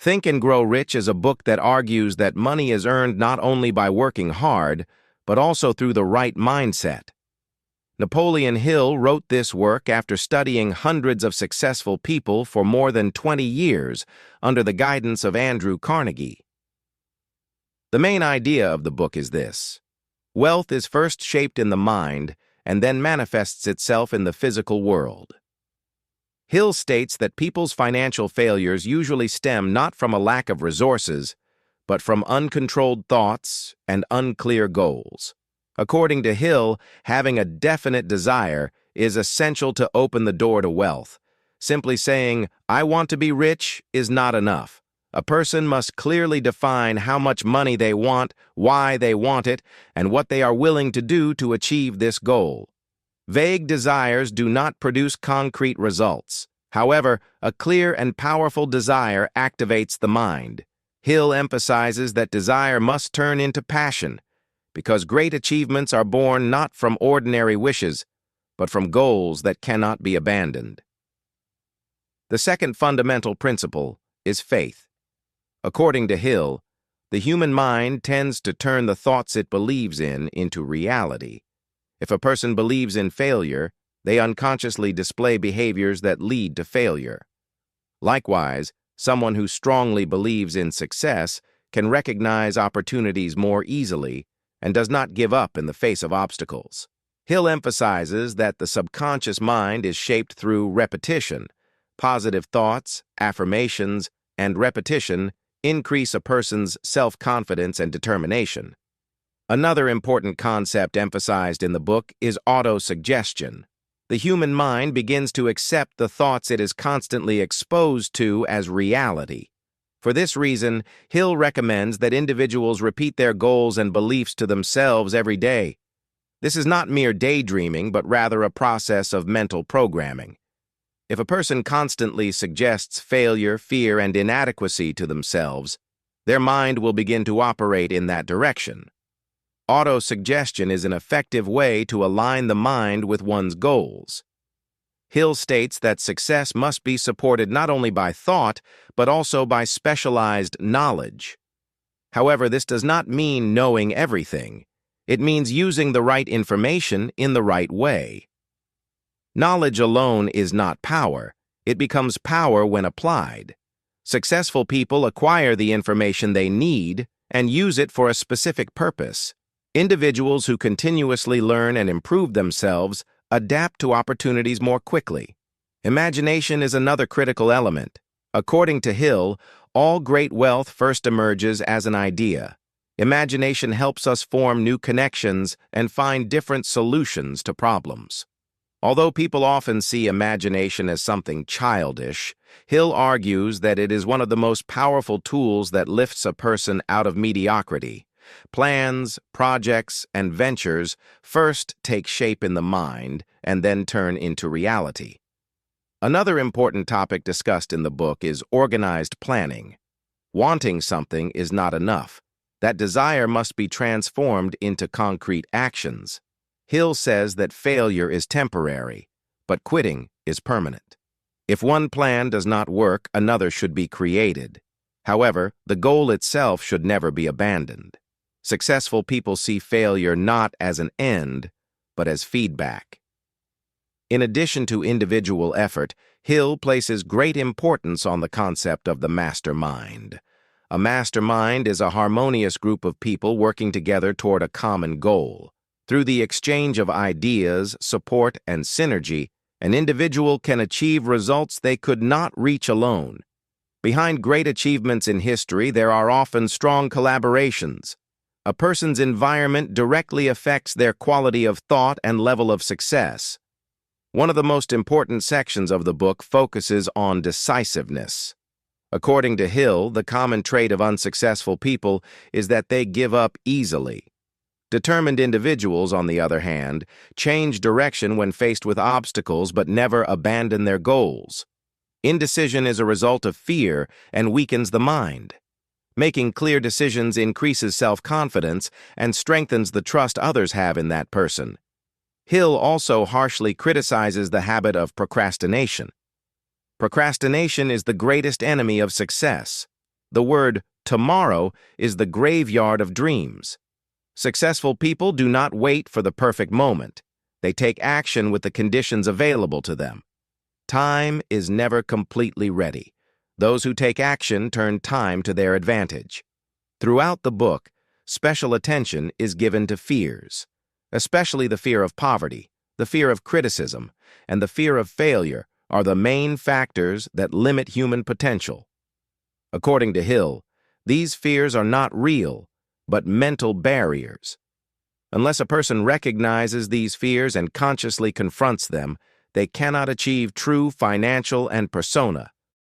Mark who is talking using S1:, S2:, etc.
S1: Think and Grow Rich is a book that argues that money is earned not only by working hard, but also through the right mindset. Napoleon Hill wrote this work after studying hundreds of successful people for more than 20 years under the guidance of Andrew Carnegie. The main idea of the book is this: wealth is first shaped in the mind and then manifests itself in the physical world. Hill states that people's financial failures usually stem not from a lack of resources, but from uncontrolled thoughts and unclear goals. According to Hill, having a definite desire is essential to open the door to wealth. Simply saying, "I want to be rich," is not enough. A person must clearly define how much money they want, why they want it, and what they are willing to do to achieve this goal. Vague desires do not produce concrete results. However, a clear and powerful desire activates the mind. Hill emphasizes that desire must turn into passion, because great achievements are born not from ordinary wishes, but from goals that cannot be abandoned. The second fundamental principle is faith. According to Hill, the human mind tends to turn the thoughts it believes in into reality. If a person believes in failure, they unconsciously display behaviors that lead to failure. Likewise, someone who strongly believes in success can recognize opportunities more easily and does not give up in the face of obstacles. Hill emphasizes that the subconscious mind is shaped through repetition. Positive thoughts, affirmations, and repetition increase a person's self-confidence and determination. Another important concept emphasized in the book is autosuggestion. The human mind begins to accept the thoughts it is constantly exposed to as reality. For this reason, Hill recommends that individuals repeat their goals and beliefs to themselves every day. This is not mere daydreaming, but rather a process of mental programming. If a person constantly suggests failure, fear, and inadequacy to themselves, their mind will begin to operate in that direction. Autosuggestion is an effective way to align the mind with one's goals. Hill states that success must be supported not only by thought, but also by specialized knowledge. However, this does not mean knowing everything. It means using the right information in the right way. Knowledge alone is not power. It becomes power when applied. Successful people acquire the information they need and use it for a specific purpose. Individuals who continuously learn and improve themselves adapt to opportunities more quickly. Imagination is another critical element. According to Hill, all great wealth first emerges as an idea. Imagination helps us form new connections and find different solutions to problems. Although people often see imagination as something childish, Hill argues that it is one of the most powerful tools that lifts a person out of mediocrity. Plans, projects, and ventures first take shape in the mind and then turn into reality. Another important topic discussed in the book is organized planning. Wanting something is not enough. That desire must be transformed into concrete actions. Hill says that failure is temporary, but quitting is permanent. If one plan does not work, another should be created. However, the goal itself should never be abandoned. Successful people see failure not as an end, but as feedback. In addition to individual effort, Hill places great importance on the concept of the mastermind. A mastermind is a harmonious group of people working together toward a common goal. Through the exchange of ideas, support, and synergy, an individual can achieve results they could not reach alone. Behind great achievements in history, there are often strong collaborations. A person's environment directly affects their quality of thought and level of success. One of the most important sections of the book focuses on decisiveness. According to Hill, the common trait of unsuccessful people is that they give up easily. Determined individuals, on the other hand, change direction when faced with obstacles but never abandon their goals. Indecision is a result of fear and weakens the mind. Making clear decisions increases self-confidence and strengthens the trust others have in that person. Hill also harshly criticizes the habit of procrastination. Procrastination is the greatest enemy of success. The word tomorrow is the graveyard of dreams. Successful people do not wait for the perfect moment. They take action with the conditions available to them. Time is never completely ready. Those who take action turn time to their advantage. Throughout the book, special attention is given to fears, especially the fear of poverty, the fear of criticism, and the fear of failure are the main factors that limit human potential. According to Hill, these fears are not real, but mental barriers. Unless a person recognizes these fears and consciously confronts them, they cannot achieve true financial and persona